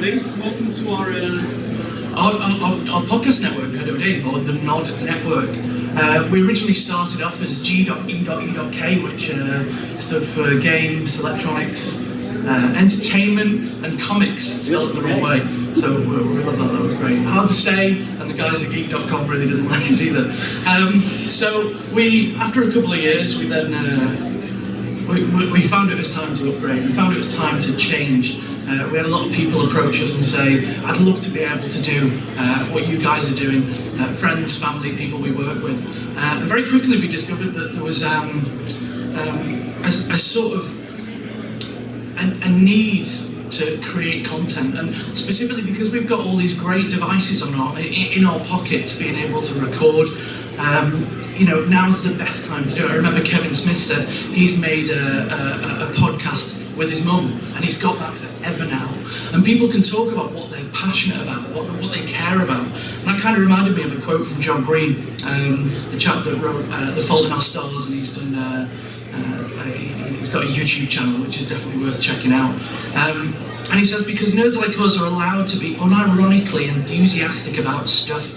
everybody. Welcome to our podcast network, NOD, or the Nod Network. We originally started off as G.E.E.K, which stood for Games, Electronics, Entertainment, and Comics, spelled the wrong way. So we love that, that was great. Hard to say, and the guys at Geek.com really didn't like us either. So we, after a couple of years, we then we found it was time to upgrade. We found it was time to change. We had a lot of people approach us and say, I'd love to be able to do what you guys are doing, friends, family, people we work with. And very quickly we discovered that there was a sort of a need to create content, and specifically because we've got all these great devices in our pockets, being able to record. Now's the best time to do it. I remember Kevin Smith said he's made a podcast with his mum, and he's got that forever now. And people can talk about what they're passionate about, what they care about. And that kind of reminded me of a quote from John Green, the chap that wrote The Fault in Our Stars, and he's done. He's got a YouTube channel which is definitely worth checking out. And he says, because nerds like us are allowed to be unironically enthusiastic about stuff.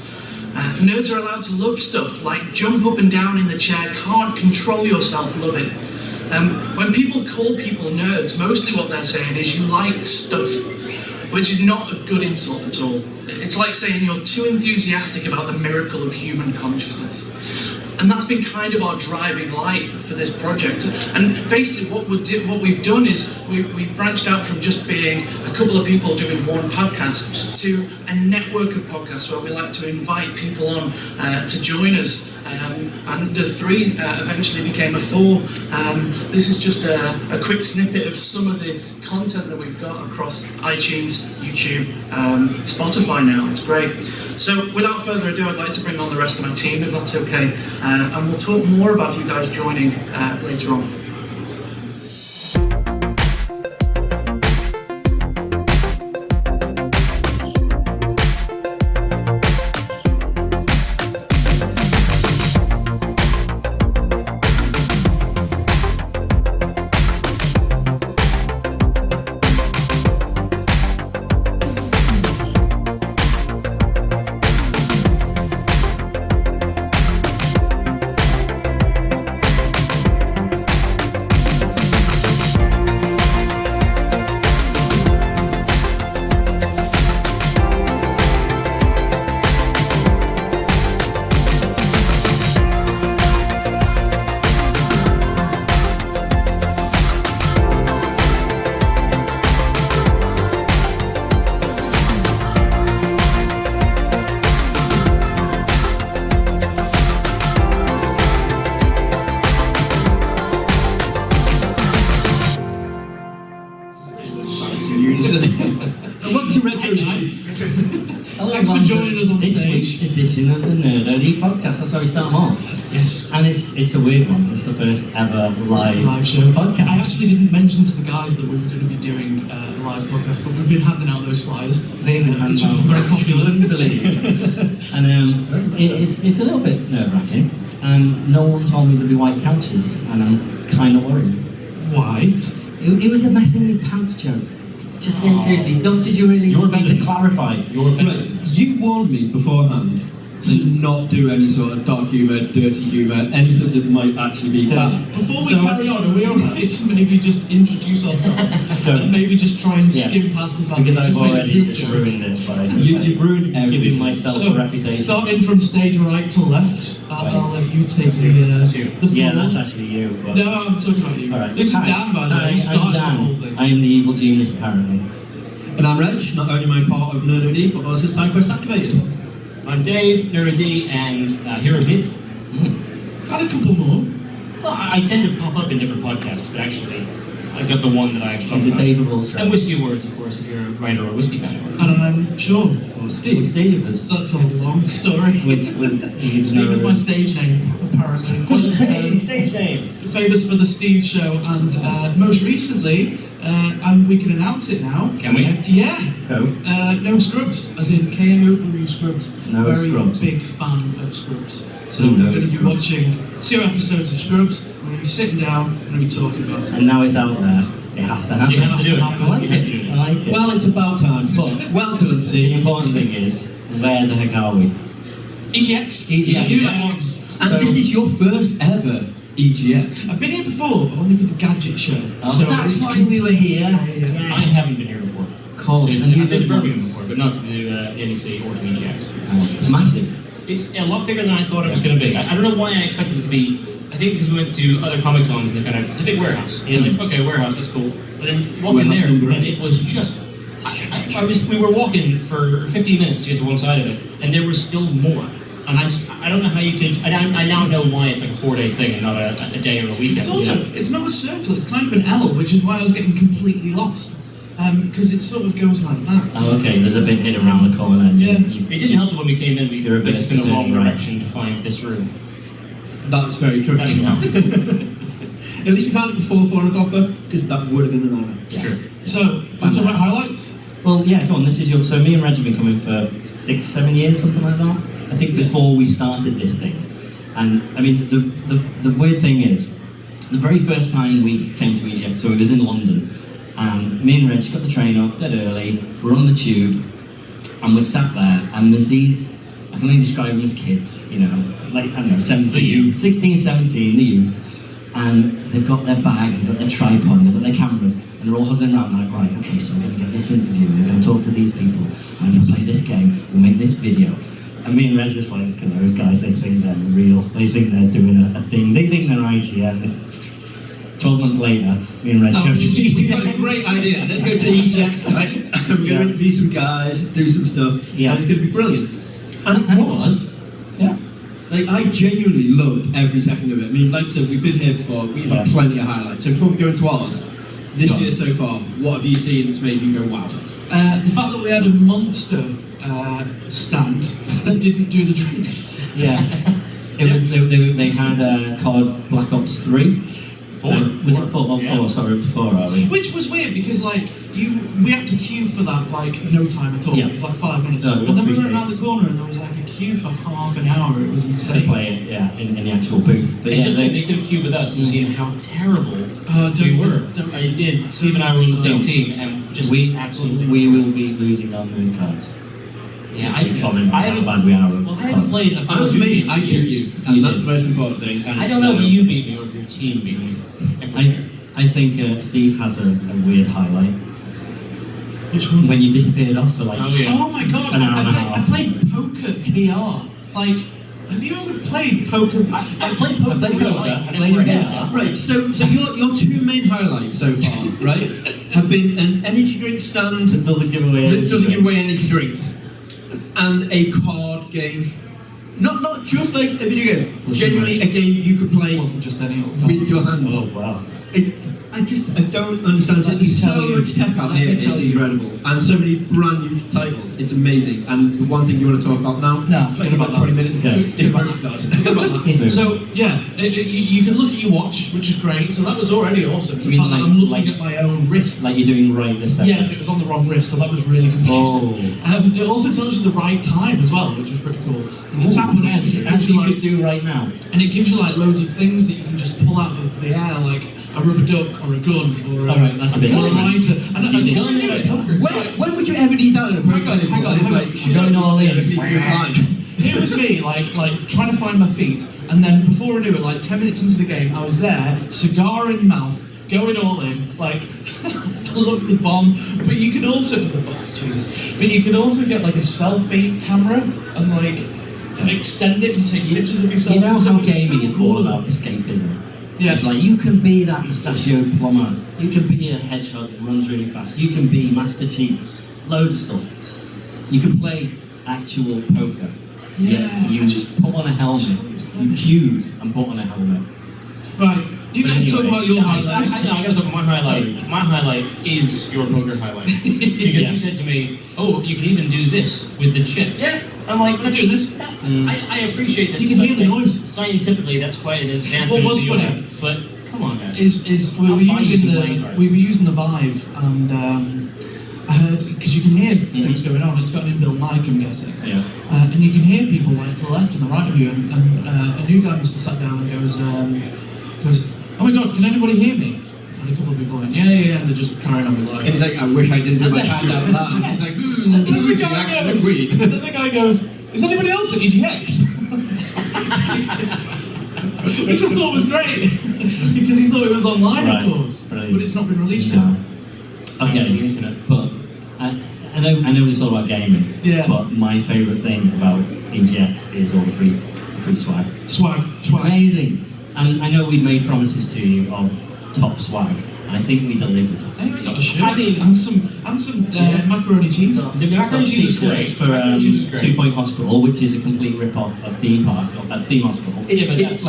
Nerds are allowed to love stuff, like jump up and down in the chair, can't control yourself, love it. When people call people nerds, mostly what they're saying is you like stuff, which is not a good insult at all. It's like saying you're too enthusiastic about the miracle of human consciousness. And that's been kind of our driving light for this project. And basically what we've done is we branched out from just being a couple of people doing one podcast to a network of podcasts where we like to invite people on to join us. And the three eventually became a four. This is just a quick snippet of some of the content that we've got across iTunes, YouTube, Spotify now. It's great. So without further ado, I'd like to bring on the rest of my team, if that's okay. And we'll talk more about you guys joining later on. Thanks for joining us on this stage. This week's edition of the NerdOD podcast. That's how we start them off. Yes. And it's a weird one. It's the first ever live show podcast. I actually didn't mention to the guys that we were going to be doing a live podcast, but we've been handing out those flyers. They've been handing out very popular. And it's a little bit nerve-wracking. And no one told me there'd be white couches, and I'm kind of worried. Why? It was a messing with pants joke. Just seriously, did you really want me to clarify? Right, you warned me beforehand to not do any sort of dark humour, dirty humour, anything that might actually be bad. Before we carry on, are we alright to maybe just introduce ourselves and maybe just try and skim past the fact because that I've just made a already group just joke? ruined it by You've ruined everything. giving myself a reputation. Starting from stage right to left, I'll let you take the floor. Yeah, that's actually you. But... No, I'm talking about you. Right. This is Dan, by the way. He started the whole thing. I am the evil genius, apparently. And I'm Reg, not only my part of NerdOD, but also SideQuest Activated. I'm Dave, NerdOD, and Heroes Need. Got a couple more. Well, I tend to pop up in different podcasts, but actually, I've got the one that I actually talk He's a about. Dave of all trades. And Whiskey Awards, of course, if you're a writer or a whiskey fan. And I'm Sean. Or Steve. Steve is. That's a long story. Steve is my stage name, apparently. Hey, stage name! Famous for the Steve Show, and most recently, and we can announce it now. Can we? Yeah. Go. No Scrubs, as in KMO Scrubs. No Very Scrubs. big fan of Scrubs. So Who we're going knows to be watching 2 episodes of Scrubs. We're going to be sitting down. We're going to be talking about it. And now it's out there. It has to happen. You have to do it. I like You have to it. do it. I like it. Well, it's about time. But well done, The Steve. important thing is, where the heck are we? EGX. EGX. You know what? And So- this is your first ever EGX. I've been here before, but only for the gadget show. Oh, that's it's why we were here. Yeah. I haven't been here before. Of course. I've and been you to did Birmingham before, but not to do NEC or to EGX. It's massive. It's a lot bigger than I thought it was going to be. I don't know why I expected it to be. I think because we went to other Comic Cons and it's a big warehouse. And you're like, okay, warehouse, that's cool. But then walk in Warehouse there, number and eight. it was just. We were walking for 15 minutes to get to one side of it, and there was still more. And I don't know how you could. I now know why it's like a 4-day thing and not a day or a weekend. It's also, it's not a circle, it's kind of an L, which is why I was getting completely lost. Because it sort of goes like that. Oh, okay. There's a bit hit around the corner. And Yeah. It didn't help that when we came in, we You're a bit went in the wrong turning right. direction to find this room. That's very true. That's not. At least we found it before 4 o'clock, though, because that would have been an hour. Sure. So, we'll talk about highlights. Well, yeah, go on. This is your. So me and Reg have been coming for 6-7 years, something like that. I think before we started this thing, and I mean the weird thing is, the very first time we came to EGX, so it was in London, and me and Reg got the train up dead early. We're on the tube, and we're sat there, and there's these. I can only describe them as kids, you know, like I don't know, 17, The youth. 16, 17, the youth, and they've got their bag, they've got their tripod, they've got their cameras, and they're all huddling around like, right, okay, so we're going to get this interview, we're going to talk to these people, I'm going to play this game, we'll make this video. And me and Rez just like, you know, those guys, they think they're real, they think they're doing a thing, they think they're IGN. This 12 months later, me and Rez go to We've got a great idea. Let's go to EGX, right? We're going Yeah. to interview some guys, do some stuff, Yeah. and it's going to be brilliant. And And it it was. Yeah. Like, I genuinely loved every second of it. I mean, like I said, we've been here before, we've had Yeah. plenty of highlights. So before we go into ours, this Go on. year so far, what have you seen that's made you go, wow? The fact that we had a monster stand that didn't do the drinks. Yeah. It was, they had COD Black Ops 3. Four. Was it 4? Oh, Yeah. 4, sorry, up to 4, are we? Which was weird because we had to queue for that no time at all. Yeah. It was like 5 minutes. No, and then we free went around the corner and there was like a queue for half an hour. It was To insane. play it, yeah, in the actual booth. But They yeah, just they, could have queued with us and seen how terrible Don't- we were. don't- I did. Steve and I were on the same team, and just absolutely. we will be losing our moon cards. Yeah, I can comment on how bad we are. Well, I haven't played a I was amazing, I beat you, and You that's did. the most important thing. And I it's don't know if the- you beat me or if your team beat me. If we're fair. I think Steve has a weird highlight. Which one? When you disappeared off for like... Oh, yeah. Oh my god! An hour and a I half. played poker VR. Like, have you ever played poker? I played poker. I played in real poker. life. I I played didn't wear a in headset. Right, so your two main highlights so far, right, have been an energy drink stand It doesn't give away... that doesn't give away energy drinks, and a card game. Not just like a video game, Was genuinely it a game you could play It wasn't just any old with your hands. Oh, wow. I don't understand. Let me There's tell so you. much tech out Let here, me it's tell you. incredible. And so many brand new titles, it's amazing. And the one thing you want to talk about now, No, in about 20 minutes, Okay. is Mario Stars. Forget about that. He's moving. So yeah, you can look at your watch, which is great. So that was already awesome. You mean The fact that like- I'm looking like- at my own wrist. Like you're doing right this second. Yeah, but it was on the wrong wrist, so that was really confusing. Oh. It also tells you the right time as well, which was pretty cool. And you tap on it, As and, you like, could do right now. and it gives you like loads of things that you can just pull out of the air, like a rubber duck or a gun or a, Alright, that's a bit or a different. lighter. And You did. before I knew it, poker, it's like- When would you ever need that in a poker table? hang on, It's hang on. like, She's going all in. Here was me, like trying to find my feet, and then before I knew it, like 10 minutes into the game, I was there, cigar in mouth, going all in, like look the bomb. But you can also But you can also get like a selfie camera and like extend it and take pictures of yourself. You know and how stuff. It's gaming so is cool. all about escapism? Yeah. It's like you can be that mustachioed plumber, you can be a hedgehog that runs really fast, you can be Master Chief, loads of stuff. You can play actual poker. Yeah, You just put on a helmet, you queued and put on a helmet. Right, you But guys anyway, talk about your I highlights. gotta talk about my highlight. My highlight is your poker highlight. Because Yeah. you said to me, oh, you can even do this with the chips. Yeah. I'm like, I do this. I appreciate that. You can because hear I the think noise. Scientifically, that's quite an advancement. What was in the funny? art. But come on, man. Is we I'll were buy you using some playing the cards. we were using the Vive and I heard because you can hear things going on. It's got an inbuilt mic, I'm guessing. Yeah. And you can hear people like to the left and the right of you, and a new guy must have sat down and goes, oh my god, can anybody hear me? And a couple of people went, yeah, and they're just carrying on with life. And he's like, I wish I didn't do my hand out of that. And he's like, And then the guy EGX goes, weed. and then the guy goes, is anybody else at EGX? Which I thought was great, because he thought it was online, Right. of course, Brilliant. but it's not been released No. yet. Okay, The internet. but I know it's all about gaming. Yeah. But my favourite thing about EGX is all the free swag. Swag, It's amazing. And I know we made promises to you of top swag, and I think we delivered. Hey, I got a shirt I mean- and some Yeah. macaroni cheese. The macaroni Got cheese is t-shirts great. for Macaroni cheese is great. 2 Point Hospital, which is a complete rip-off of Theme Park, of Theme Hospital. Yeah, but It that's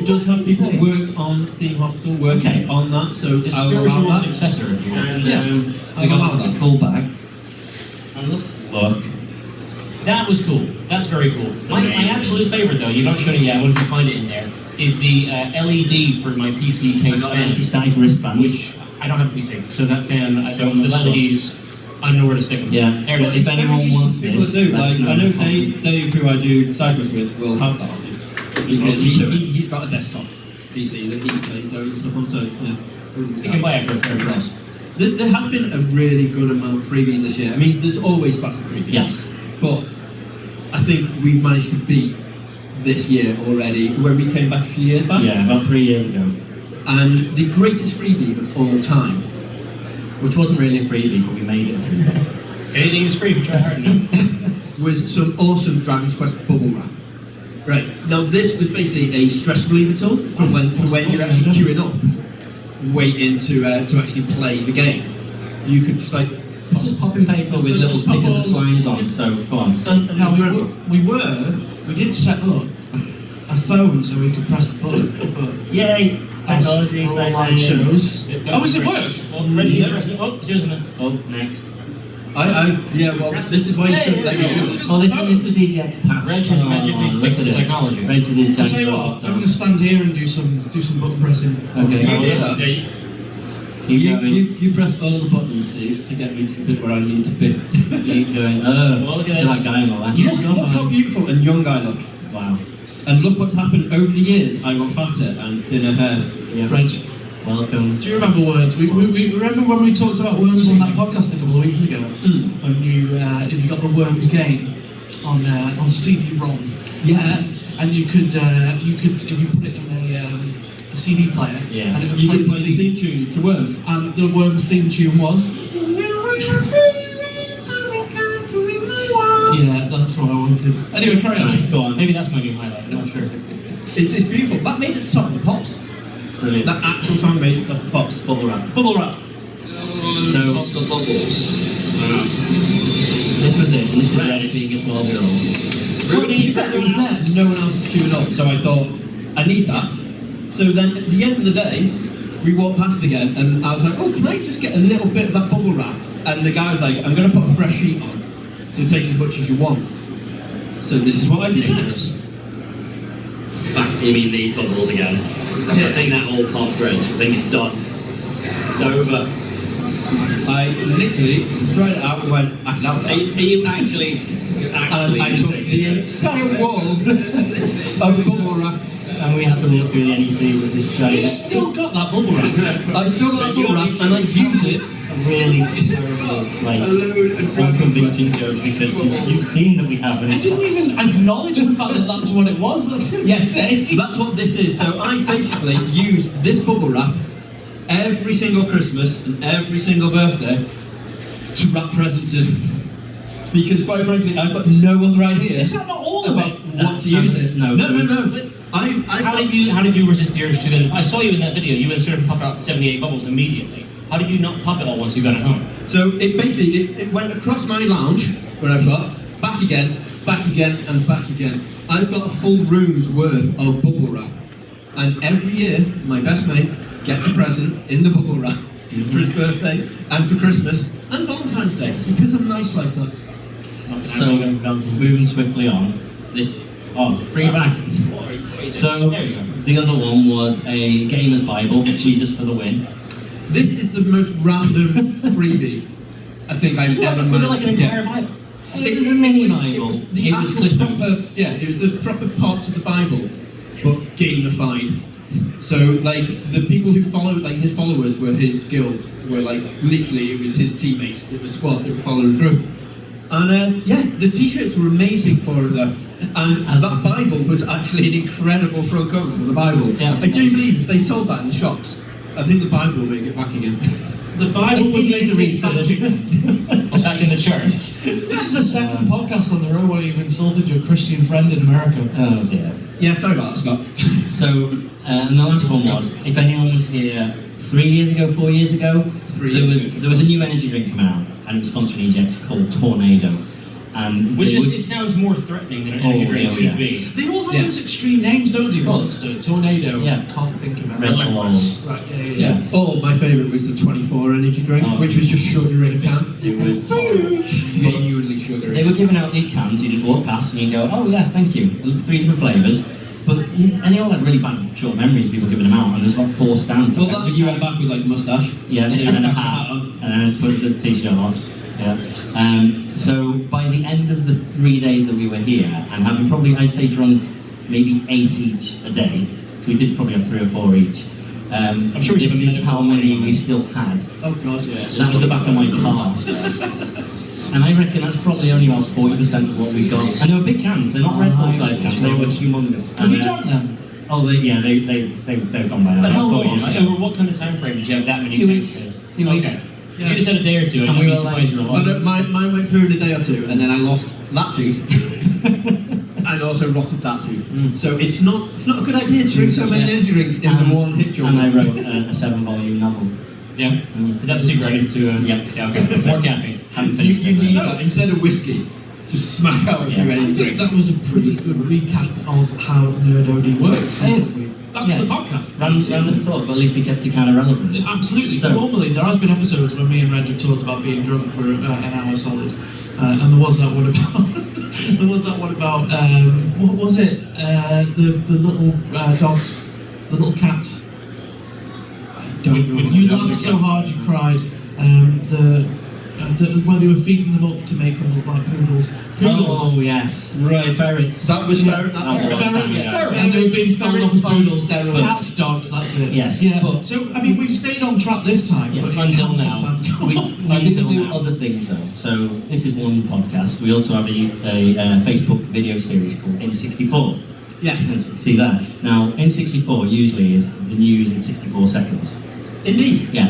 does have people work on Theme Hospital, working Okay. on that, so it's a I'll allow spiritual that. successor, if you want. And Yeah. I got I'll allow a that. cool bag. And look, That was cool. That's very cool. My Amazing. absolute favorite, though, you've not shown it yet, I wonder if you find it in there, is the LED for my PC I case got an fan, anti-static wristband. which I don't have a PC, so that fan, So so the much stuff. LEDs, I don't know where to stick them. Yeah. There it is. If Very anyone easy for wants people this, to do. let us Like, know I know in the comments. Dave, who I do Cyprus with, will have that on him. Because he's got a desktop PC that he plays those stuff on, so yeah. You can buy it for a fair price. There have been a really good amount of freebies this year. I mean, there's always classic freebies. Yes. But I think we've managed to beat this year already when we came back a few years back. Yeah, about 3 years ago. And the greatest freebie of all time Which wasn't really a freebie, but we made it a freebie. Anything is free if you try hard enough. was some awesome Dragon's Quest bubble wrap. Right, now this was basically a stress reliever tool for when you're actually queuing up, waiting to actually play the game. You could just like It's just popping paper with little stickers of slimes on, so go on. No, we did set up a phone so we could press the button, but Yay! as Technology, for all live shows. Oh, has it worked? Well, Reggie, oh, it's using it. Oh, next. yeah, well, this is why you shouldn't let me do this. Oh, this was EGX Pass. Reg has magically look fixed at the it. technology. Reg is I'll tell you what, I'm going to stand here and do some button pressing. Okay. Yeah. Keep going. You press all the buttons, Steve, to get me to the bit where I need to be. Keep going. Well, look at That this. guy and all that. Look how beautiful and young I look. Wow. And look what's happened over the years. I got fatter and thinner hair. Yeah. Reg, Welcome. do you remember Worms? We remember when we talked about Worms on that podcast a couple of weeks ago? When you if you got the Worms game on CD-ROM. Yes. And you could if you put it in a CD player. Yeah. And it would You play can play the theme tune to Worms. And the Worms theme tune was. Yeah, that's what I wanted. Anyway, carry on. Go on. Maybe that's my new highlight, I'm not sure. It's beautiful. That made it stop the pops. Brilliant. That actual song made it stop the pops. Bubble wrap. Bubble wrap. So the bubbles. this was it. This is Reg being a 12-year-old. Well, to be fair, it was there. No one else was queuing up, so I thought, I need that. So then, at the end of the day, we walked past again, and I was like, oh, can I just get a little bit of that bubble wrap? And the guy was like, I'm going to put a fresh sheet on, so take as much as you want. So this is what I did next. You mean these bubbles again? I think that all popped, Reg. I think it's done. It's over. I literally tried it out and went, I can have Are that. you actually And I took the entire wall of bubble wrap. And we had to walk through the NEC with this You giant, still got that bubble wrap. I still got that bubble wrap, and I used it. really terrible, like, unconvincing joke because you've seen that we haven't. I didn't even acknowledge the fact that that's what it was. That's insane. That's what this is. So I basically use this bubble wrap every single Christmas and every single birthday to wrap presents in. Because quite frankly, I've got no other idea Is that not all of about it? what to use it. No, No. How did you resist the urge to then? I saw you in that video. You would sort of pop out 78 bubbles immediately. How did you not pop it all once you got it home? So it basically it went across my lounge where I've got back again, and back again. I've got a full room's worth of bubble wrap, and every year my best mate gets a present in the bubble wrap for his birthday and for Christmas and Valentine's Day because I'm nice like that. So, moving swiftly on, bring it back. So, There you go. the other one was a Gamer's Bible, Jesus for the win. This is the most random freebie I think I've ever managed Was it like an to get. entire Bible? It was a mini It Bible. was the It was actual Cliff Notes. proper, yeah, it was the proper parts of the Bible, but gamified. So like the people who followed, like his followers were his guild, were like literally it was his teammates, the squad that were following through. And yeah, the t-shirts were amazing for it though. And that Bible was actually an incredible front cover for the Bible. Yeah, I do believe if they sold that in the shops, I think the Bible will make it back again. The Bible It's would in make the it research. Back in the charts. This is a second podcast on the row where you've insulted your Christian friend in America. Oh dear. Yeah, sorry about that, Scott. So, and the last one was, if anyone was here 3 years ago, 4 years ago, 3 there years was there was a new energy drink coming out, and it was sponsored EGX called Tornado. And Which they is, would- it sounds more threatening than an Oh, energy drink yeah, should yeah. be. They all have Yeah. those extreme names, don't they? Monster, Tornado. Yeah. Can't think of it. Red Bull. Right, yeah. Oh, my favourite was the 24 energy drink, Oh. which was just sugar in a can. it was Genuinely sugary. They were giving out these cans, you just walk past and you go, oh yeah, thank you. 3 different flavours. But, and they all had really bad short memories of people giving them out, and there's about 4 stands. Well, that you went back with like a moustache. Yeah, and a hat, and then I put the t-shirt on. Yeah. So by the end of the 3 days that we were here, and having probably, I'd say, drunk maybe 8 each a day, we did probably have 3 or 4 each. I'm sure we should this have is how many we still had. Oh god, yeah. That was the back of my car. And I reckon that's probably only about 40% of what we got. And they were big cans, they're not Red Bull sized cans, they were humongous. Have you And, drunk them? Oh, they've gone by now. But how That's 4 long? years Like, ago. over what kind of time frame did you have that many 2 cans? weeks. 2 weeks. Okay. If you just had a day or two, And I'd we be were surprised you were Well, alive. no, mine went through in a day or two, and then I lost that tooth. And also rotted that tooth. So it's not a good idea to drink so many Yeah. energy drinks in the one hit job. And I wrote a 7-volume novel. Yeah? Is that the secret? Is to, Yep. Yeah, okay. More caffeine. Haven't You finished need it. that instead of whiskey. Just smack out a few Yeah. I energy think drinks. that was a pretty good recap of how Nerd works. It is. That's Yeah. the podcast. Random talk, but at least we kept it kind of relevant. Absolutely. So- Normally, there has been episodes where me and Reg have talked about being drunk for an hour solid, and there was that one about. There was that one about. What was it? The little dogs, the little cats. I don't know. You laughed so hard you cried. When they were feeding them up to make them look like poodles. Poodles. Oh, yes. Right. Ferrets. That was ferret. That was Ferrets, Yeah. and they were being sold off as poodles. Steroids. Cats, dogs, that's it. Yes, Yeah. but- So, I mean, we've stayed on track this time, Yes, but until it can now. sometimes go We on. did Until do now. other things though. So this is one podcast. We also have a Facebook video series called N64. Yes. See that? Now N64 usually is the news in 64 seconds. Indeed. Yeah.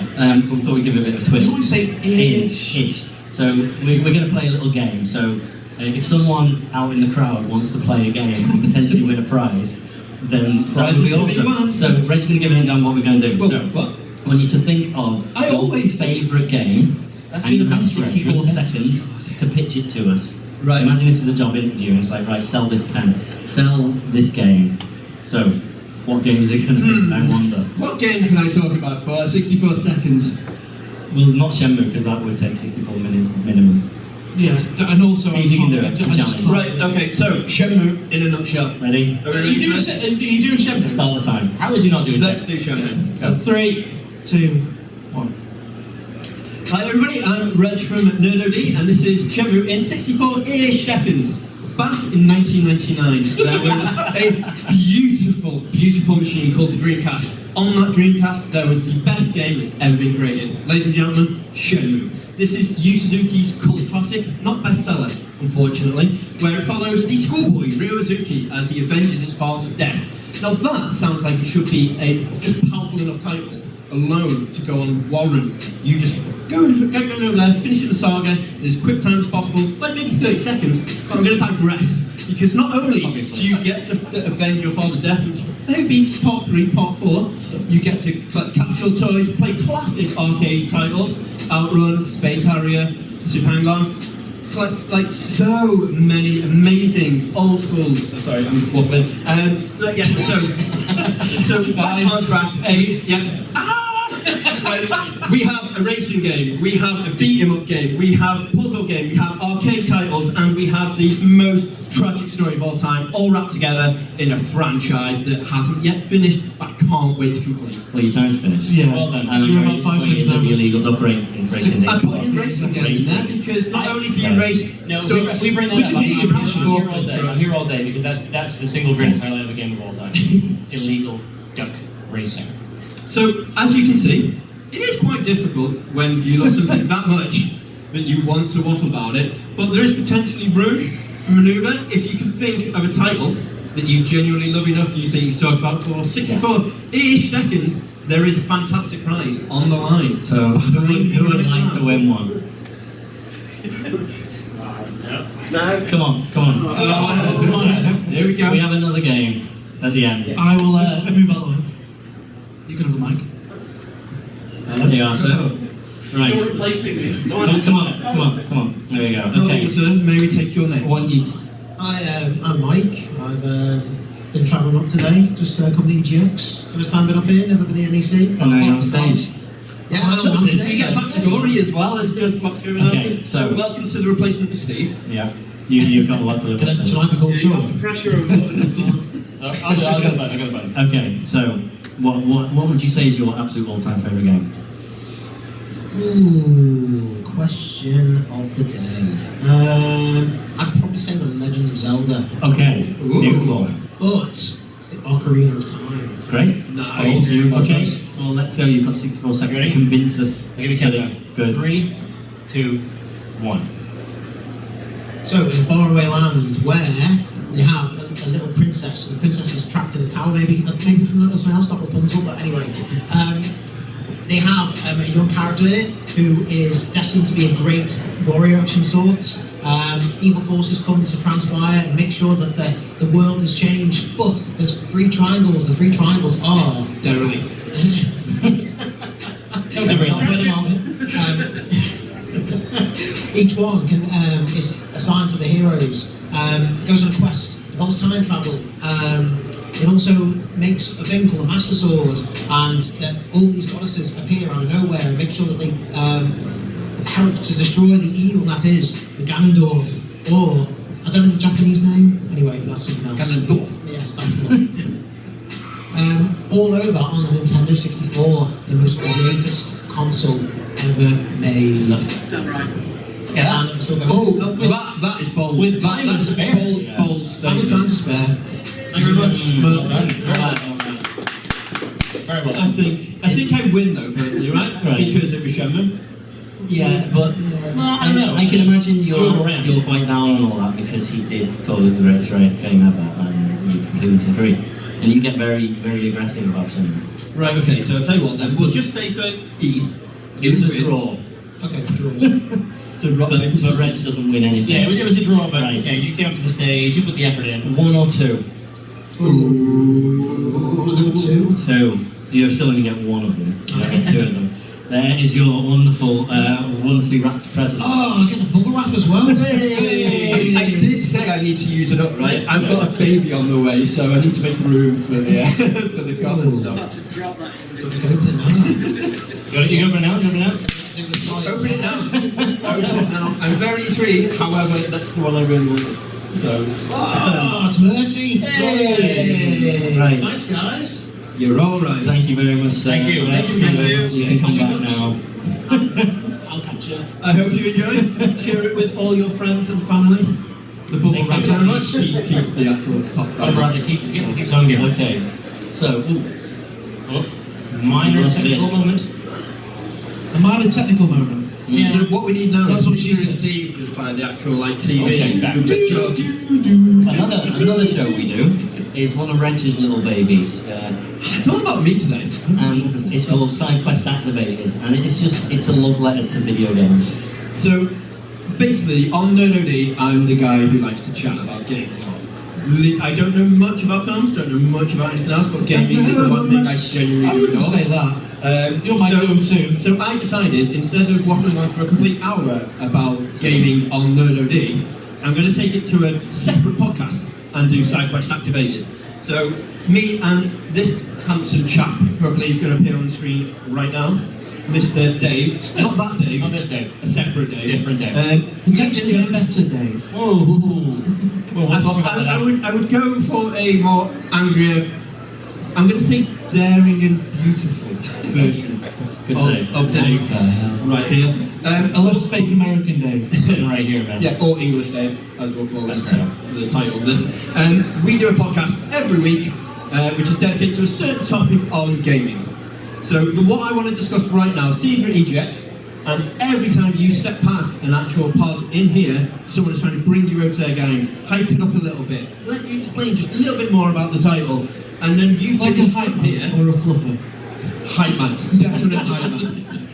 We thought we'd give it a bit of a You twist. always say ish. Ish. So we're going to play a little game. So if someone out in the crowd wants to play a game and potentially win a prize, then that would be Prizes to be awesome. won. So Reg's going to give it down what we're going to do. Well, So what? I want you to think of I your always- favourite game, That's and you been the have best, Reg, 64 wouldn't it? seconds to pitch it to us. Right. Imagine this is a job interview, and it's like, right, sell this pen, sell this game. So, what game is it going to be? I wonder. What game can I talk about for 64 seconds? Well, not Shenmue, because that would take 64 minutes minimum. Yeah, and also See if you can do it. It's a challenge. Right, okay, so Shenmue in a nutshell. Ready? Are we Are ready you for doing, this? are you doing Shenmue? Start the time. How is he not doing Let's sex? do Shenmue. So 3, 2, 1. Hi everybody, I'm Reg from NerdOD, and this is Shenmue in 64-ish seconds. Back in 1999, there was a beautiful, beautiful machine called the Dreamcast. On that Dreamcast, there was the best game that's ever been created. Ladies and gentlemen, Shenmue. This is Yu Suzuki's cult classic, not bestseller, unfortunately, where it follows the schoolboy Ryo Suzuki as he avenges his father's death. Now that sounds like it should be a just powerful enough title alone to go on Warren. You just go over there, finish the saga in as quick time as possible, like maybe 30 seconds, but I'm going to digress. Because not only do you get to avenge your father's death, which maybe part 3, part 4, you get to collect capsule toys, play classic arcade titles, Outrun, Space Harrier, Super Hang-On, collect like so many amazing old school. Sorry, I'm waffling. Yeah, so back on track. We have a racing game, we have a beat 'em up game, we have a puzzle game, we have arcade titles, and we have the most tragic story of all time, all wrapped together in a franchise that hasn't yet finished, but I can't wait to complete. Well, your time's finished. Yeah. Well done. And I'm You're very about 5 disappointed seconds that the over. illegal duck racing I put in racing game in there because not only do you race No, ducks, we bring that we up. can hear your I'm passion here for all day. I'm drugs. here all day because that's the single greatest highlight of a game of all time. Illegal duck racing. So, as you can see, it is quite difficult when you love something that much that you want to waffle about it, but there is potentially room for manoeuvre if you can think of a title that you genuinely love enough you think you can talk about for 64-ish seconds. There is a fantastic prize on the line. So who would like to win one? Come on, come on. Come on. There we go. We have another game at the end. I will move out of the way. You can have the mic. There you are, sir. Right. You're replacing me. Come on. There we go. Hello, Okay. sir. May we take your name? One you. I'm Mike. I've been travelling up today, just accompanied Jerks. First time been up here, never been to NEC. And now you're on stage. Yeah, I'm on We stage. get backstory as well as just what's going on. Okay, so- welcome to the replacement of Steve. Yeah. You've got a lot to live with. Should I be called Sean? Pressure over as well. I'll go back. I'll go back. Okay, so what would you say is your absolute all-time favourite game? Ooh, question of the day. I'd probably say The Legend of Zelda, Okay, Ooh. beautiful. but it's the Ocarina of Time. Great. Nice. Okay, well let's go. You've got 64 seconds Ready? to convince us. I'll give you a that countdown. it's good. 3, 2, 1. So, in a faraway land where they have a little princess, and the princess is trapped in a tower, maybe from something else, not Rapunzel, but anyway. They have a young character in it who is destined to be a great warrior of some sorts. Evil forces come to transpire and make sure that the world is changed, but there's 3 triangles. The 3 triangles are... Derely. Each one is assigned to the heroes. Goes on a quest, involves time travel. It also makes a thing called a Master Sword, and all these goddesses appear out of nowhere and make sure that they help to destroy the evil that is the Ganondorf, or I don't know the Japanese name. Anyway, that's something else. Ganondorf. Yes, that's the one. All over on the Nintendo 64, the most greatest console ever made. Damn right. And I'm still going. Oh, that is bold. With time to that's spare. bold, Yeah. bold Have statement. the time to spare. Thank you very much. Well done. Very well I done. think I win though personally, right? Right. Because it was Shenmue. Yeah, but I don't know. I can imagine Move around. you're quite down on all that because he did call it the greatest game ever, and you completely disagree. And you get very, very aggressive about him. Right. Okay. So I'll tell you what then. We'll just say for ease. It was a win. draw, okay, draws. So Rob, but Reg doesn't win anything. Yeah, it was a draw, but Right. okay, you came up to the stage, you put the effort in. 1 or 2? Ooh, 2. 2. You're still going to get one of them. You don't get 2 of them. There is your wonderful, wonderfully wrapped present. Oh, I get the bubble wrap as well. Hey. I did say I need to use it up, right? I've got a baby on the way, so I need to make room for the for the car and stuff. Start to drop that in. It's open now. You open it now? You open it now? Open it now. Open it now. I'm very intrigued. However, that's the one I really wanted. So Oh, it's Mercy. Hey. Right. Thanks, guys. you're all right. Thank you very much, sir. Thank you. Let's Thank see you. if you can come back now. I'll catch you. I hope you enjoy. Share it with all your friends and family. The bubble Thank wrap. you very much. Keep the actual top. Oh, brother, keep on going. Okay. So, Oh, minor That's technical it. moment. A minor technical moment. Yeah. So what we need now That's is what she picture of said. Steve just by the actual like TV. Okay, back. The picture of another show we do is one of Reg's little babies. It's all about me today. And it's called SideQuest Activated, and it's a love letter to video games. So basically, on NerdOD, I'm the guy who likes to chat about games. I don't know much about films, don't know much about anything else, but gaming is the one thing I genuinely I do wouldn't know. say that. You're my so, go-to. So I decided, instead of waffling on for a complete hour about gaming on NerdOD, I'm going to take it to a separate podcast and do SideQuest Activated. So me and this handsome chap, who I believe is going to appear on the screen right now, Mr. Dave, not that Dave, Not this Dave. a separate Dave. Different Dave. Potentially a better Dave. Whoa. Well, we'll talk about that. I would go for a more angrier, I'm going to say daring and beautiful version Good save. of Dave. Right here. A less fake American Dave. Sitting right here, man. Yeah, or English Dave, as we'll call it That's fair. for the title of this. We do a podcast every week which is dedicated to a certain topic on gaming. So what I want to discuss right now, Caesar and EGX, and every time you step past an actual pod in here, someone is trying to bring you over to their game, hype it up a little bit, let you explain just a little bit more about the title, and then you Like can a hype here. or a fluffer. Hype man, definite hype man.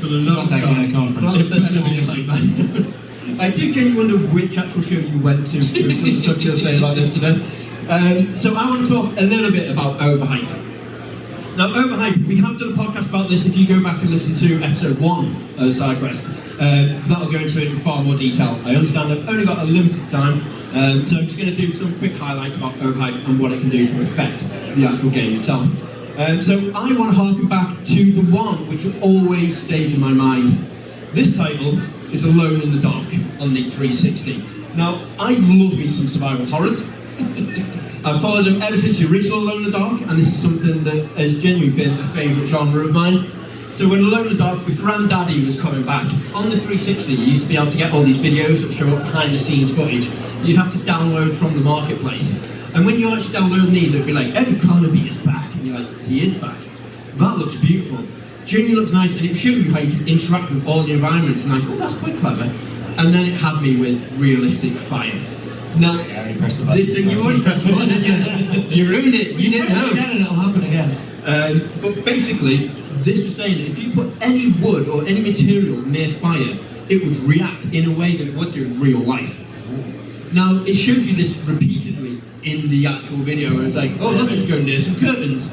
For the love of that God, kind of conference. if there's gonna be a hype man. I do genuinely wonder which actual show you went to with some stuff you're saying about this today. So I want to talk a little bit about overhype. Now, overhype, we have done a podcast about this. If you go back and listen to episode 1 of SideQuest, that'll go into it in far more detail. I understand I've only got a limited time, so I'm just going to do some quick highlights about overhype and what it can do to affect the actual game itself. So I want to harken back to the one which always stays in my mind. This title is Alone in the Dark on the 360. Now, I love me some survival horrors. I've followed them ever since the original Alone in the Dark, and this is something that has genuinely been a favourite genre of mine. So when Alone in the Dark with Grandaddy was coming back, on the 360 you used to be able to get all these videos that show up behind the scenes footage you'd have to download from the marketplace. And when you actually download these, it'd be like, Evan Carnaby is back, and you're like, he is back. That looks beautiful. Genuinely looks nice, and it showed you how you can interact with all the environments, and like, oh, that's quite clever. And then it had me with realistic fire. Now, I already pressed the button. this thing, you already pressed the button, didn't you? You ruined it, you didn't know. and it'll happen again. But basically, this was saying that if you put any wood or any material near fire, it would react in a way that it would do in real life. Now, it shows you this repeatedly in the actual video, where it's like, oh look, it's going near some curtains.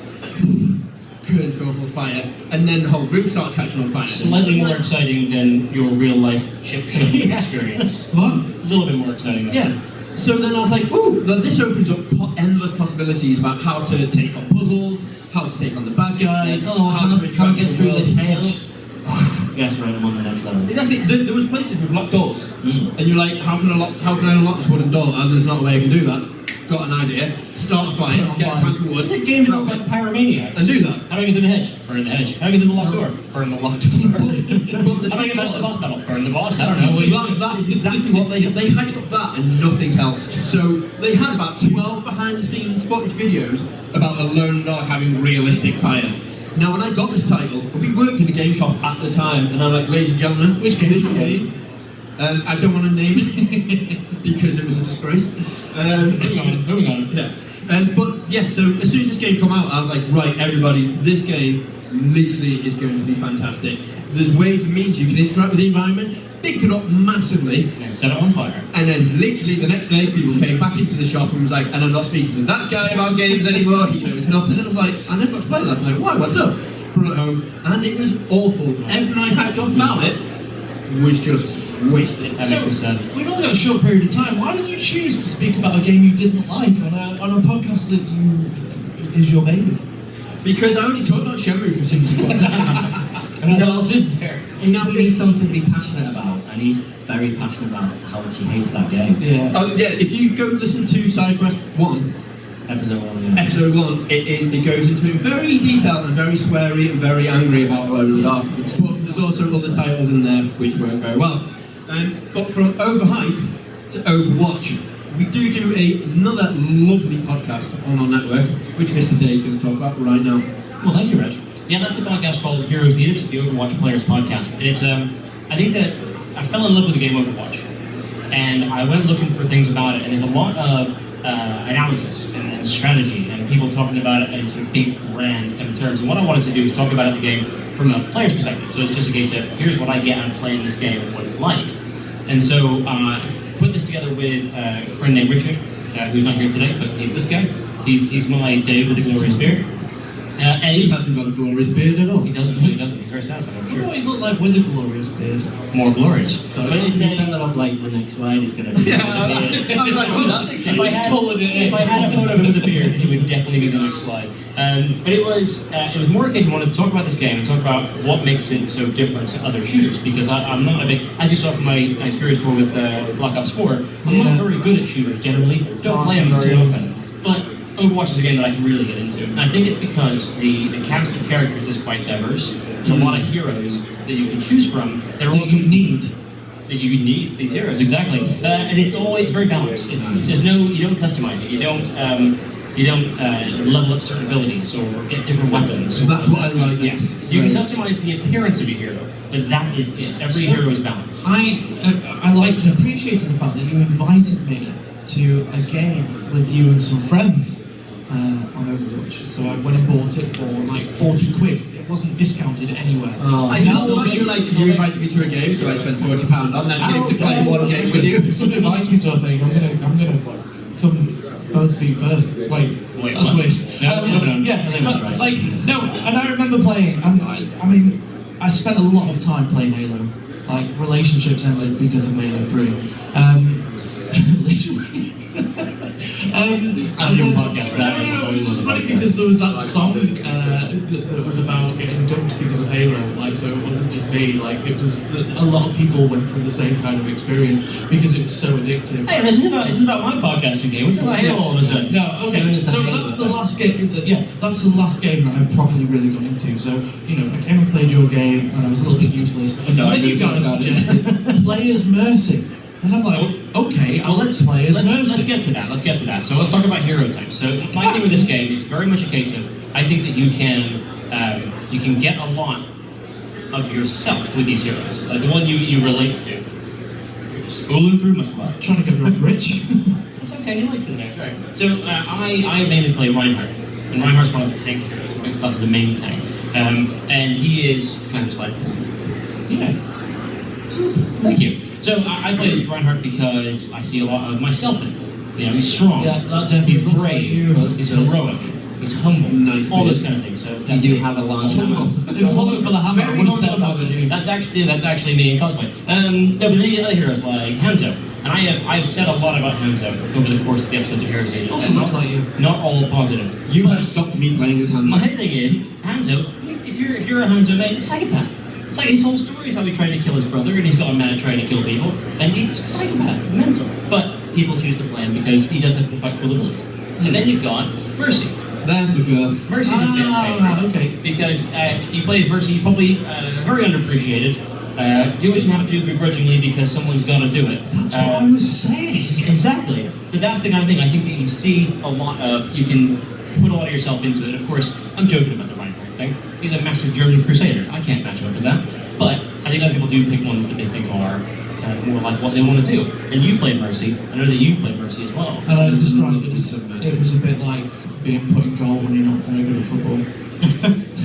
Curtains go up on fire, and then the whole room starts catching on fire. Slightly more exciting than your real life chip shooting experience. What? A little bit more exciting. Though. Yeah. So then I was like, ooh, this opens up endless possibilities about how to take on puzzles, how to take on the bad guys, Oh, how to trying to get the through world. this hedge. Yes, right, I'm on the next level. Exactly. There was places with locked doors, and you're like, how can I unlock this wooden door? And there's not a way I can do that. Got an idea. Start a fire, get a plank of wood, It's a game about like pyromaniacs. and do that. How do I get through the hedge? Burn the hedge. How do I get through the locked door? Burn the locked door. But the How do I thing get past the was, boss battle? Burn the boss. I don't know. that is exactly what they hyped up that and nothing else. So they had about 12 behind the scenes footage videos about Alone in the Dark having realistic fire. Now when I got this title, we worked in a game shop at the time, and I'm like, ladies and gentlemen, Which game this shop? game, I don't want to name it because it was a disgrace. Moving on. Yeah. But yeah, so as soon as this game came out, I was like, right, everybody, this game literally is going to be fantastic. There's ways and means you can interact with the environment, picked it up massively, And set it on fire. and then literally the next day people came back into the shop and was like, and I'm not speaking to that guy about games anymore, he knows nothing. And I was like, I never got to play last night, why, what's up? Brought it home, and it was awful. Everything I hyped up about it was just wasted. That makes me sad. We've only got a short period of time. Why did you choose to speak about a game you didn't like on a podcast that is your baby? Because I only talked about Shenmue for 64 seconds. And what else is there? He needs something to be passionate about, and he's very passionate about how much he hates that game. Yeah. Oh yeah, if you go listen to SideQuest 1, Episode 1, yeah. episode 1, it goes into it very detailed and very sweary and very angry about Alone in the Dark. But there's also other titles in there which work very well. But from Overhype to Overwatch, we do another lovely podcast on our network, which Mr. Day is going to talk about right now. Well, thank you, Reg. Yeah, that's the podcast called Heroes Needed. It's the Overwatch Players Podcast. And it's, I think that I fell in love with the game Overwatch. And I went looking for things about it, and there's a lot of analysis and strategy, and people talking about it in sort of big, grand kind of terms. And what I wanted to do is talk about the game from a player's perspective. So it's just a case of, here's what I get out of playing this game and what it's like. And so I put this together with a friend named Richard, who's not here today, but he's this guy. He's my Dave with the glorious beard. And He hasn't got a glorious beard at all. he doesn't. He's very sad, but I'm What sure. do you look like with a glorious beard? More glorious. But it's a send that off like the next slide is going to be. I was like, well, that's exciting. If I had a photo of him with a beard, he would definitely be the next slide. But it was more a case I wanted to talk about this game and talk about what makes it so different to other shooters, because I'm not a big, as you saw from my experience with Black Ops 4, I'm not very good at shooters generally. Don't play them very often. But Overwatch is a game that I can really get into. And I think it's because the cast of characters is quite diverse. There's a lot of heroes that you can choose from that are all You need. that you need these heroes, exactly. And it's always very balanced. You don't customize it. You don't You don't level up certain abilities or get different weapons. So that's what I like. Yeah. You can customize the appearance of your hero, but that is it. Every hero is balanced. I liked and appreciated the fact that you invited me to a game with you and some friends on Overwatch. So I went and bought it for like 40 quid. It wasn't discounted anywhere. I just feel like you invited me to a game, so I spent £40 on that game to play one game with you. Someone invites me to a thing, I'm gonna come both feet first. Wait, that's what? weird. No. Yeah, That's but, right. like, no, and I remember playing, I mean, I spent a lot of time playing Halo. Like, relationships ended because of Halo 3. Literally. That's your podcast, that is No, what it's just we funny want. because there was that song that was about getting dumped because of Halo. Like, so it wasn't just me. Like, it was a lot of people went through the same kind of experience because it was so addictive. Hey, this is about my podcasting game. We're talking about Halo all of a sudden. No, okay. So that's the last game. That's the last game that I properly really got into. So I came and played your game, and I was a little bit useless. And No, I then you really guys talked about it. suggested Player's Mercy, and I'm like, okay, Well, let's Player's let's Mercy. get to that. Let's get to that. So let's talk about hero types. So my thing with this game is very much a case of I think that you can get a lot of yourself with these heroes, like the one you relate to. Spooling through my spot. Trying to get off rich. It's okay. He likes it next, right? So I mainly play Reinhardt, and Reinhardt's one of the tank heroes. My class is the main tank, and he is kind of like Thank you. So I play as Reinhardt because I see a lot of myself in him. He's strong. Yeah, that definitely He's looks like brave. you. He's heroic. He's humble. Nice all those beard. kind of things. So You do have a large hammer. If it wasn't for the hammer, I would have said that was you. that's actually me in cosplay. No, but the other heroes like Hanzo, and I've said a lot about Hanzo over the course of the episodes of Heroes Age. Also looks like you. Not all positive. You have stopped me playing as Hanzo. My thing is Hanzo. If you're a Hanzo man, it's psychopath. It's like his whole story is how he tried to kill his brother, and he's got a man trying to kill people, and he's a psychopath, mental. But people choose to play him because he does have quite cool abilities. And then you've got Mercy. There's my girl. Mercy's a fan favorite. Okay. Because if he plays Mercy, you're probably very underappreciated. Do what you have to do begrudgingly because someone's got to do it. That's what I was saying. Exactly. So that's the kind of thing I think that you see a lot of. You can put a lot of yourself into it. Of course, I'm joking about the Reinhardt thing. He's a massive German crusader. I can't match up with that. But I think other people do pick ones that they think are kind of more like what they want to do. And you played Mercy. I know that you played Mercy as well. And I described it as it was a bit like being put in goal when you're not very good at football.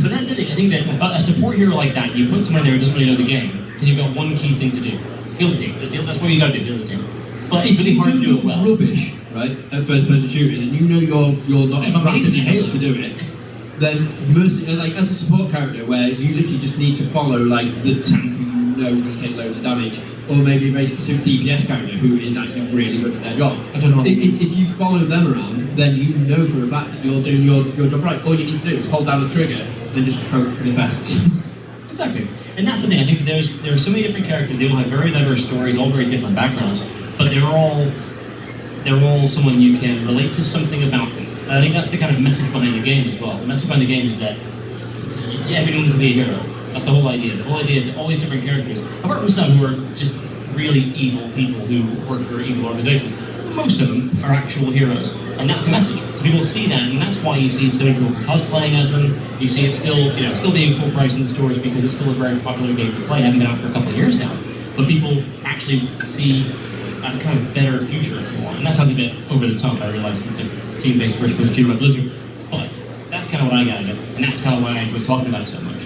But that's the thing. I think that a support hero like that, you put someone there who doesn't really know the game because you've got one key thing to do: heal the team. That's what you got to do: heal the team. But it's really hard to do it well. Rubbish, right? At first-person shooters, and you're not I'm amazing rapidly at able to do it. Then Mercy, like as a support character, where you literally just need to follow like the tank who knows when to take loads of damage, or maybe a very specific DPS character who is actually really good at their job. I don't know. If you follow them around, then you know for a fact that you're doing your job right. All you need to do is hold down the trigger and just hope for the best. Exactly. And that's the thing. I think there are so many different characters. They all have very diverse stories, all very different backgrounds, but they're all someone you can relate to something about them. And I think that's the kind of message behind the game as well. The message behind the game is that everyone can be a hero. That's the whole idea. The whole idea is that all these different characters, apart from some who are just really evil people who work for evil organizations, most of them are actual heroes. And that's the message. So people see that, and that's why you see so many people cosplaying as them. You see it still being full price in the stores because it's still a very popular game to play, having been out for a couple of years now. But people actually see a kind of better future if you want. And that sounds a bit over the top, I realize, it's a team-based first-person shooter by Blizzard. But that's kind of what I got of it, and that's kind of why I enjoy talking about it so much.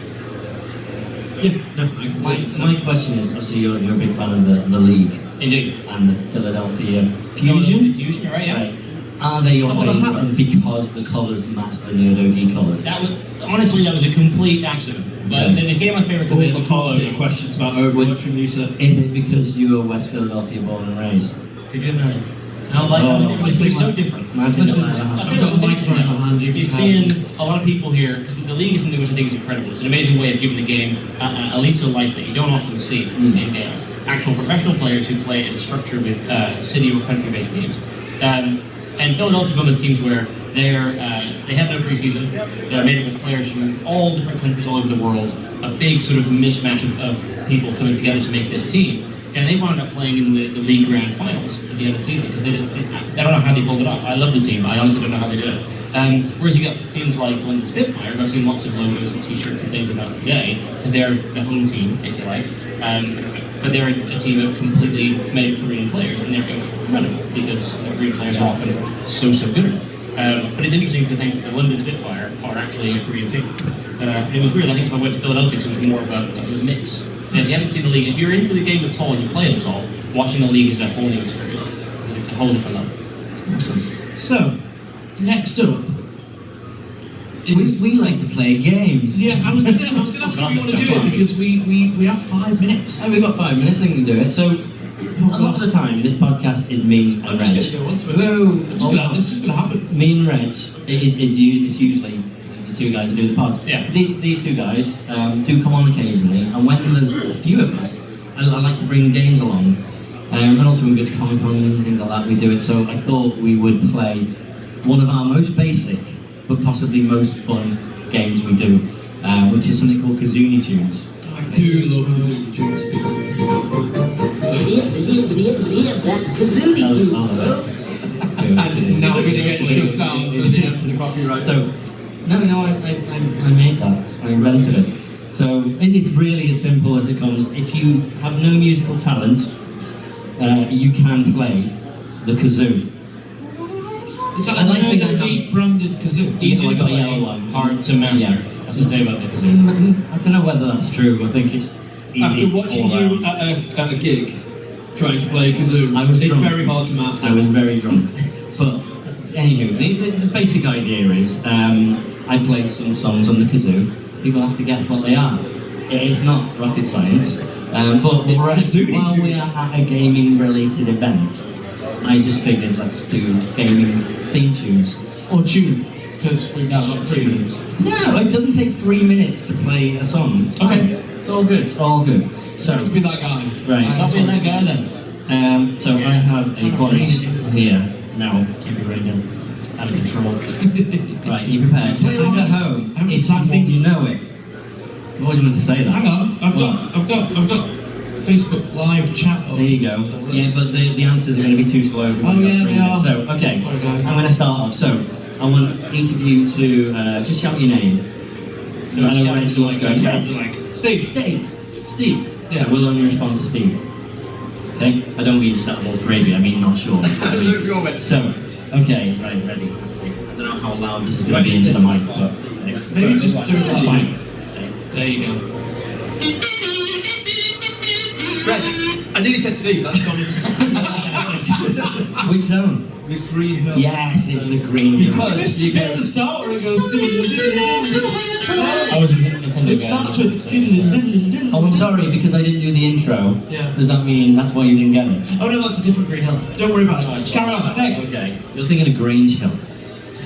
Yeah, no, My question is, obviously you're a big fan of the League Indeed. and the Philadelphia Fusion. Fusion, right? Yeah. Right. Are they your Is that what a hat favourite is? because the colours match the Nerdogi colours? That was honestly that was a complete accident, but Okay. they became my favorite because they look cool. questions about Overwatch from you, sir. Is it because you were West Philadelphia born and raised? Could you imagine? How like Oh, it was listen, so different. Imagine Listen, that. I'll I've tell you got what's a interesting microphone now. behind you. You're seeing a lot of people here because the League is something which I think is incredible. It's an amazing way of giving the game a lease of life that you don't often see in game. Actual professional players who play in a structure with city or country-based teams. And Philadelphia's one of those teams where they have no preseason. They're made up of players from all different countries all over the world. A big sort of mishmash of people coming together to make this team. And they wound up playing in the league grand finals at the end of the season because I don't know how they pulled it off. I love the team. I honestly don't know how they did it. Whereas you got teams like London Spitfire, who I've seen lots of logos and t-shirts and things about today, because they're the home team, if you like. But they're a team of completely made Korean players, and they're incredible because the Korean players are often so good. But it's interesting to think that the London Spitfire are actually a Korean team. It was weird. I think if I went to Philadelphia, it was more of a mix. And if you haven't seen the league, if you're into the game at all and you play it at all, watching the league is a whole new experience. It's a whole different level. So, next up. We like to play games. Yeah, I was gonna ask how you want to do it because we have 5 minutes. And we've got 5 minutes, I can do it. So, a lot of the time, this podcast is me and I'm Reg. just gonna go on to it. Whoa, It's just gonna happen. me and Reg, it's usually the two guys who do the pod. Yeah. These two guys do come on occasionally, and when there's a few of us, I like to bring games along. And also when we go to Comic-Con and things like that, we do it. So I thought we would play one of our most basic, but possibly most fun games we do, which is something called Kazooie Tunes. I do love Kazooie tunes. And now we're going to get shut down for the copyright. So, no, I made that. I invented it. So it's really as simple as it comes. If you have no musical talent, you can play the kazoo. Is that I like like the a deep branded kazoo? Easy I to got a play, yellow one. hard to master. Yeah. That's what I say about the kazoo. I don't know whether that's true. I think it's easy. After watching all you round. at a gig trying to play kazoo, I was it's drunk. very hard to master. I was very drunk. But anywho, the basic idea is I play some songs on the kazoo. People have to guess what they are. It's not rocket science, but It's kazooie while we are tunes. at a gaming-related event, I just figured let's do gaming theme tunes. Or tune, because we've now got 3 minutes. No, it doesn't take 3 minutes to play a song. It's fine. Okay. It's all good. It's all good. So, Let's be that guy. right. Stop being that guy then. So I have a quiz here now. Keep it right now. Out of control. Right, you prepared? Play Back at once. home, I haven't it's sung something once. you know it. You always wanted to say that. Hang on, I've got Facebook live chat up. There you go. So Yeah, let's- but the answers are going to be too slow. If we've Oh, got yeah, 3 they minutes. are. So, okay, Sorry, guys. I'm going to start off. So, I want each of you to just shout your name. I know Reg wants to go. Reg. Steve. Dave. Steve. Yeah. We'll only respond to Steve. Okay? I don't mean just out of all three of you, I mean not sure. So, okay, right, ready. Let's see. I don't know how loud this is going to be into the mic, but Maybe just do it it's like fine. There you go. Reg, I nearly said Steve, that's coming. Which zone? The green hill. Yes, it's the green zone. This you get the start where it goes. I was a Nintendo guy. It starts with. Oh, I'm sorry, because I didn't do the intro. Yeah. Does that mean that's why you didn't get it? Oh no, that's a different green hill. Don't worry about it. Carry on. Next. Okay. You're thinking of Grange Hill.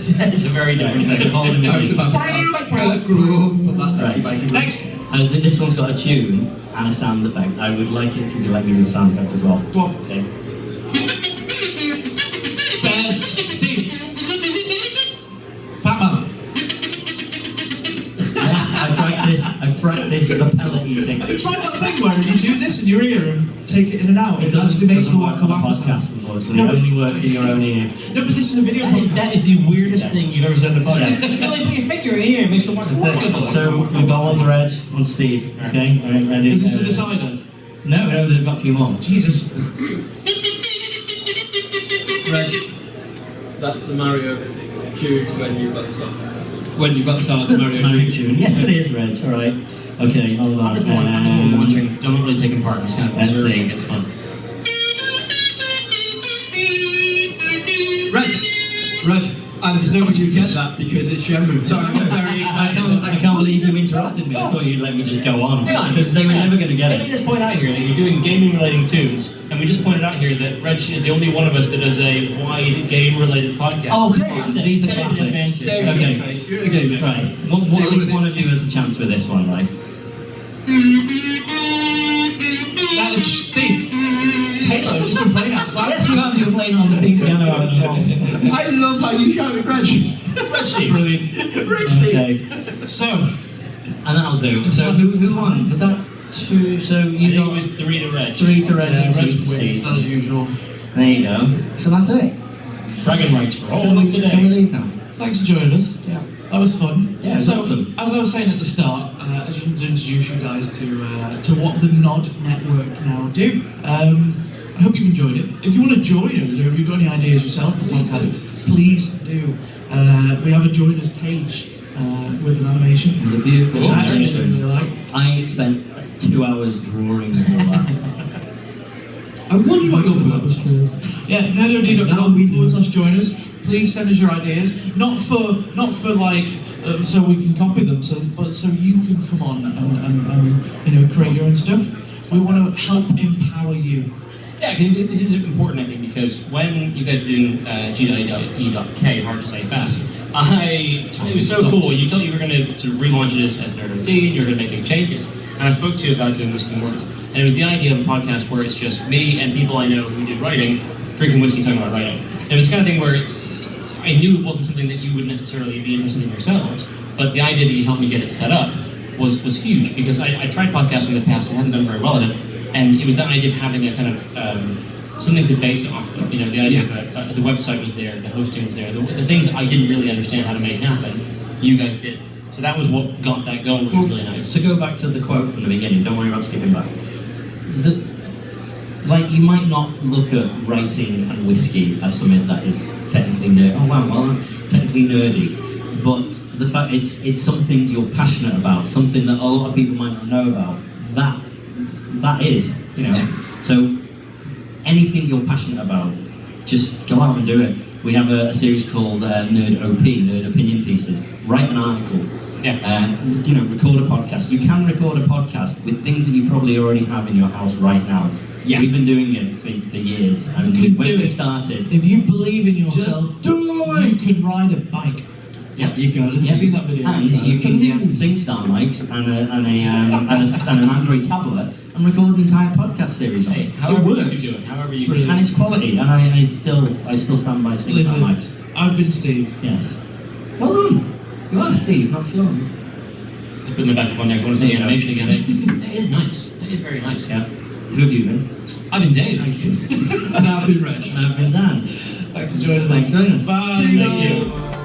It's a very different That's a whole different I was thing. about to say Grove, but that's actually Right. by Next. This one's got a tune and a sound effect. I would like it if you could let me do the sound effect as well. Go on. Okay. Steve. Batman. Yes, I practiced the pellet eating. Have you tried that thing where you do this in your ear and take it in and out? It actually doesn't makes the work on a waka waka podcast, sound. unfortunately. No, It but- only works in your own ear. No, but this is a video podcast. That is the weirdest thing you've ever said in a podcast. Yeah. You know, like, put your finger here, it makes the one. So we've got one Reg, one Steve. Okay, all right, ready? Is this the decider? No, they've got a few more. Jesus. Reg, that's the Mario tune when you've got to start. When you've got to start the Mario Mario tune. tune. Yes, it is, Reg. All right. Okay, hold on. I'm just watching. I'm not really taking part. I'm just kind of Let's observing. see. It's fun. Reg, there's no way you get that because it's Shenmue. Sorry, I'm very excited. I can't believe you interrupted me. I thought you'd let me just go on. Hang on, Because they were never going to get Can we it. just point out here that you're doing gaming-related tunes, and we just pointed out here that Reg is the only one of us that does a wide game-related podcast. Oh, come on. These are classics. There's your Okay. face. You're a game expert. Right. At least one of you has a chance with this one, right? That is Steve. Taylor, just been playing outside. Yes, you have. You're playing on the pink piano out in the hall. I love how you shouted Reg. Reg Steve. Brilliant. Reg Steve. Okay. So, And that'll do. So who won? Was that two? So I you think it got was 3 to Reg. 3 to Reg and 2 to Reg wins Steve. as usual. There you go. So that's it. Bragging rights for all Can of we today. leave now? Thanks for joining us. Yeah. That was fun. Yeah, it was so, awesome. as I was saying at the start, I just wanted to introduce you guys to what the Nod Network now do. I hope you've enjoyed it. If you want to join us, or if you've got any ideas yourself for podcasts, please do. We have a join us page with an animation. The beautiful Which I actually animation. really like. I spent 2 hours drawing all that. I wonder what your that was true. Yeah, nerdod.com/join us. Please send us your ideas. Not for like so we can copy them, but so you can come on and create your own stuff. We want to help empower you. Yeah, this is important, I think, because when you guys were doing G.E.K, hard to say fast, it was so cool. You told you were going to relaunch it as Nerd OD, you're going to make big changes. And I spoke to you about doing Whiskey Mornings. And it was the idea of a podcast where it's just me and people I know who did writing, drinking whiskey, talking about writing. And it was the kind of thing where I knew it wasn't something that you would necessarily be interested in yourselves, but the idea that you helped me get it set up was huge, because I tried podcasting in the past, I hadn't done very well at it, and it was that idea of having a kind of something to base it off of. You know, the idea of the website was there, the hosting was there, the things that I didn't really understand how to make happen, you guys did. So that was what got that going, which was really nice. To go back to the quote from the beginning, don't worry about skipping back. Like, you might not look at writing and whiskey as something that is technically technically nerdy, but the fact it's something you're passionate about, something that a lot of people might not know about. That is, you know. So anything you're passionate about, just go out and do it. We have a series called Nerd OP, Nerd Opinion Pieces. Write an article. Yeah. Record a podcast. You can record a podcast with things that you probably already have in your house right now. Yes. We've been doing it for years, and You can when do we it. started, If you believe in yourself, Just do it. you can ride a bike. yeah, You go. Have you seen that video? and you can get SingStar mics and an Android tablet and record an entire podcast series on it. However It you works. can do it, however you Brilliant. And it's quality, and I still stand by SingStar Listen, mics. I've been Steve. Yes. Well done. You are Steve, not Sloan. Just put in the back of one next. I want to see the animation again. It is nice. It is very nice. Yeah. Who have you been? I've been Dave. And I've been Reg. And I've been Dan. Thanks for joining us. Thanks for joining us. Bye. Thank you.